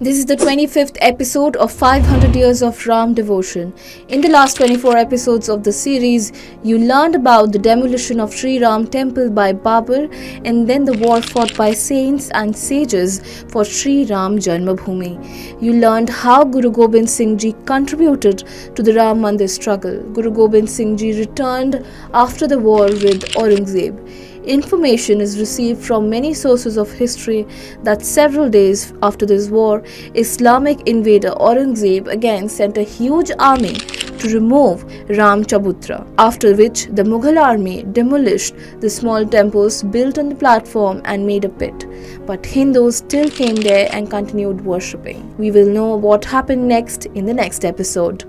This is the 25th episode of 500 Years of Ram Devotion. In the last 24 episodes of the series, you learned about the demolition of Sri Ram temple by Babur and then the war fought by saints and sages for Sri Ram Janmabhoomi. You learned how Guru Gobind Singh Ji contributed to the Ram Mandir struggle. Guru Gobind Singh Ji returned after the war with Aurangzeb. Information is received from many sources of history that several days after this war, Islamic invader Aurangzeb again sent a huge army to remove Ram Chabutra, after which the Mughal army demolished the small temples built on the platform and made a pit. But Hindus still came there and continued worshipping. We will know what happened next in the next episode.